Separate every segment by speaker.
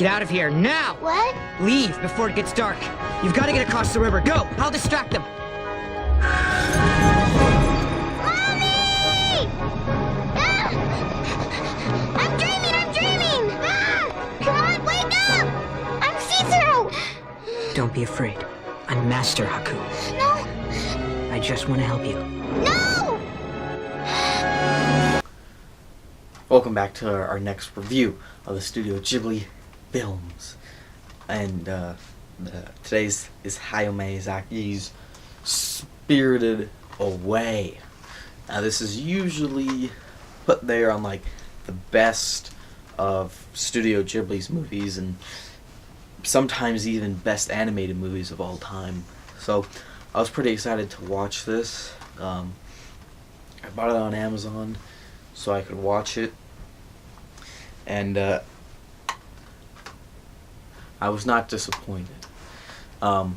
Speaker 1: Get out of here, now!
Speaker 2: What?
Speaker 1: Leave before it gets dark. You've got to get across the river. Go! I'll distract them.
Speaker 2: Mommy! Ah! I'm dreaming! Ah! Come on, wake up! I'm see-through!
Speaker 1: Don't be afraid. I'm Master Haku.
Speaker 2: No!
Speaker 1: I just want to help you.
Speaker 2: No!
Speaker 3: Welcome back to our next review of the Studio Ghibli films. And today's is Hayao Miyazaki's Spirited Away. Now this is usually put there on like the best of Studio Ghibli's movies and sometimes even best animated movies of all time. So I was pretty excited to watch this. I bought it on Amazon so I could watch it. And I was not disappointed. So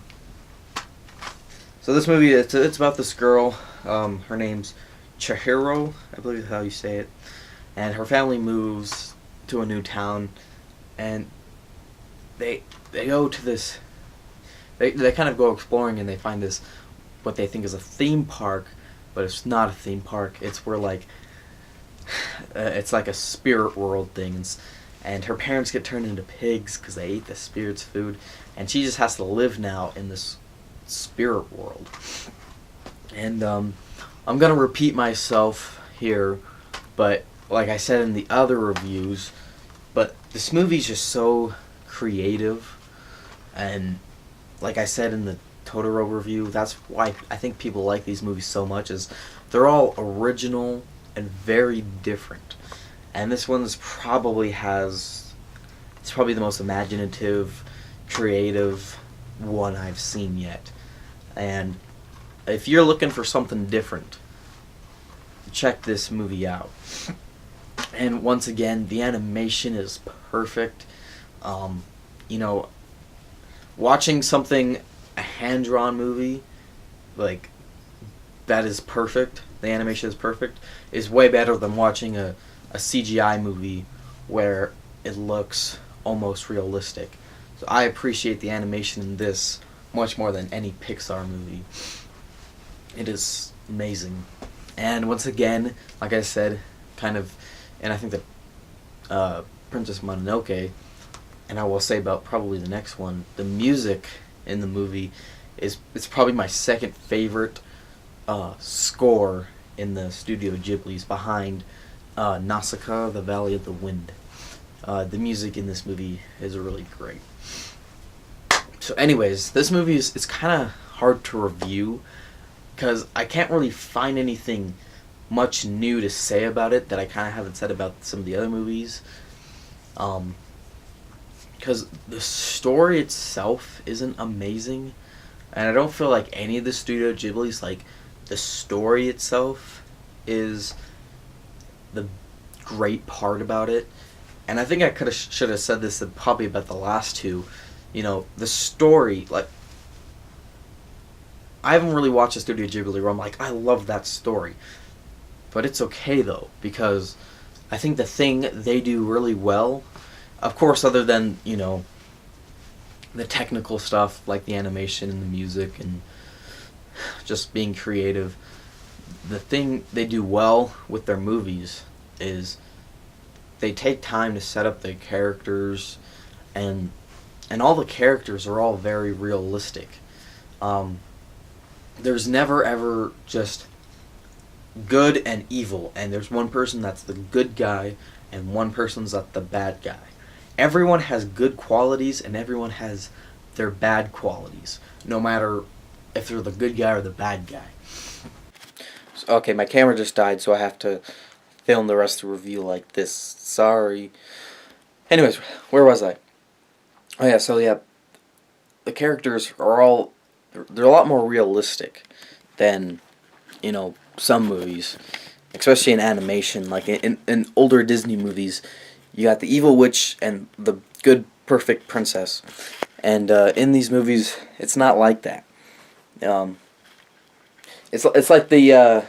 Speaker 3: this movie, it's about this girl. Her name's Chihiro, I believe is how you say it. And her family moves to a new town, and they go to this. They kind of go exploring, and they find this what they think is a theme park, but it's not a theme park. It's where like it's like a spirit world thing, and her parents get turned into pigs because they ate the spirit's food, and she just has to live now in this spirit world. And I'm gonna repeat myself here, but like I said in the other reviews, but this movie's just so creative, and like I said in the Totoro review, that's why I think people like these movies so much, is they're all original and very different. And this one's probably it's probably the most imaginative, creative one I've seen yet. And if you're looking for something different, check this movie out. And once again, the animation is perfect. You know, watching something, a hand-drawn movie, like, that is perfect, the animation is perfect, is way better than watching a CGI movie where it looks almost realistic. So I appreciate the animation in this much more than any Pixar movie. It is amazing. And once again, like I said, kind of, and I think that Princess Mononoke, and I will say about probably the next one, the music in the movie it's probably my second favorite score in the Studio Ghibli's, behind Nausicaa, The Valley of the Wind. The music in this movie is really great. So anyways, this movie is kind of hard to review because I can't really find anything much new to say about it that I kind of haven't said about some of the other movies. Because the story itself isn't amazing, and I don't feel like any of the Studio Ghibli's, like, the story itself is the great part about it. And I think I should have said this probably about the last two. You know, the story, like, I haven't really watched a Studio Ghibli where I'm like, I love that story. But it's okay, though, because I think the thing they do really well, of course, other than, you know, the technical stuff, like the animation and the music and just being creative, the thing they do well with their movies is they take time to set up the characters, and all the characters are all very realistic. There's never ever just good and evil, and there's one person that's the good guy and one person's the bad guy. Everyone has good qualities and everyone has their bad qualities, no matter if they're the good guy or the bad guy. So, okay, my camera just died, so I have to film the rest of the review like this. Sorry. Anyways, where was I? Oh yeah, so yeah, the characters are they're a lot more realistic than, you know, some movies, especially in animation. Like in older Disney movies, you got the evil witch and the good, perfect princess. And in these movies, it's not like that. It's like the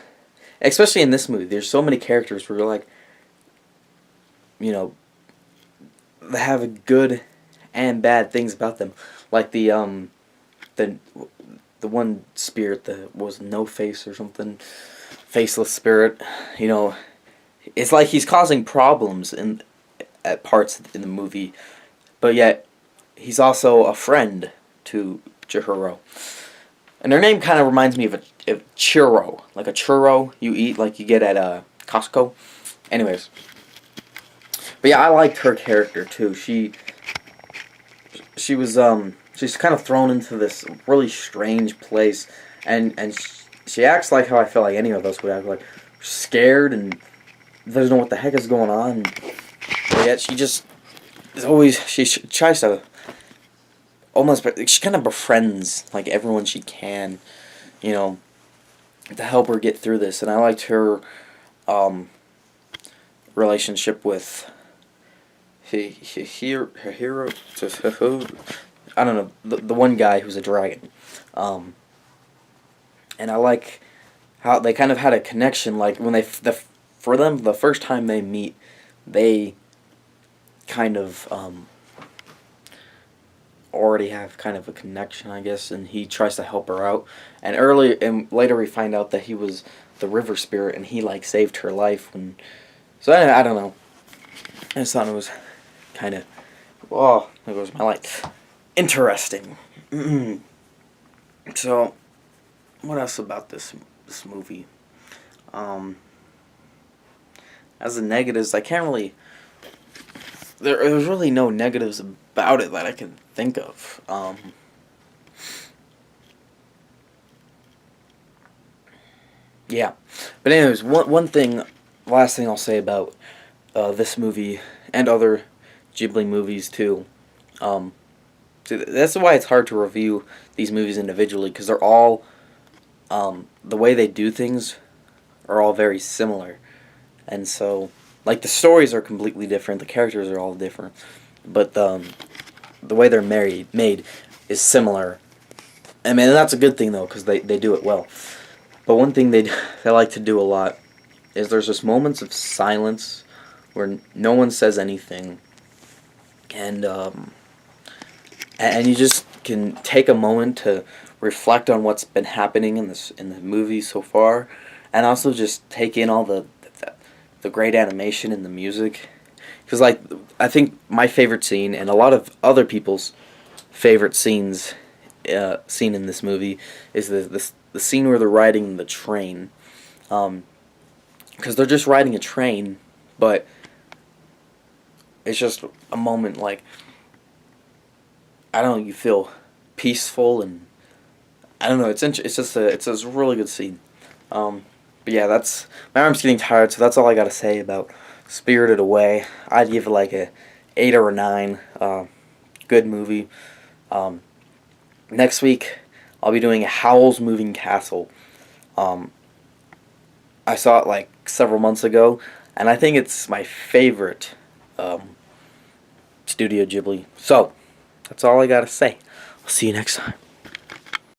Speaker 3: especially in this movie, there's so many characters where you're like, you know, they have a good and bad things about them, like the one spirit that was no face or something, faceless spirit. You know, it's like he's causing problems at parts in the movie, but yet he's also a friend to Chihiro. And her name kind of reminds me of a churro, like a churro you eat, like you get at Costco. Anyways, but yeah, I liked her character too. She was she's kind of thrown into this really strange place, and she acts like how I feel like any of us would act, like scared and doesn't know what the heck is going on. But yet she just is always, she tries to almost, she kind of befriends like everyone she can, you know, to help her get through this. And I liked her relationship with her hero, I don't know, the one guy who's a dragon. And I like how they kind of had a connection, like when for them, the first time they meet, they kind of already have kind of a connection, I guess, and he tries to help her out. And later we find out that he was the river spirit, and he like saved her life. So I don't know. I just thought it was kind of, oh, there goes my light. Interesting. So, what else about this movie? As the negatives, I can't really. There's really no negatives about it that I can think of. Yeah, but anyways, one thing, last thing I'll say about this movie and other Ghibli movies too. That's why it's hard to review these movies individually, because they're all the way they do things are all very similar, and so like the stories are completely different, the characters are all different, but the way they're made is similar. I mean, that's a good thing though, because they do it well. But one thing they like to do a lot is there's just moments of silence where no one says anything, and you just can take a moment to reflect on what's been happening in the movie so far, and also just take in all the great animation and the music. Because like, I think my favorite scene, and a lot of other people's favorite scene in this movie, is the scene where they're riding the train. Because they're just riding a train, but it's just a moment, like, I don't know, you feel peaceful, and I don't know, it's a really good scene. But yeah, my arm's getting tired, so that's all I gotta say about Spirited Away. I'd give it like a 8 or a 9. Good movie. Next week, I'll be doing Howl's Moving Castle. I saw it like several months ago, and I think it's my favorite Studio Ghibli. So, that's all I gotta say. I'll see you next time.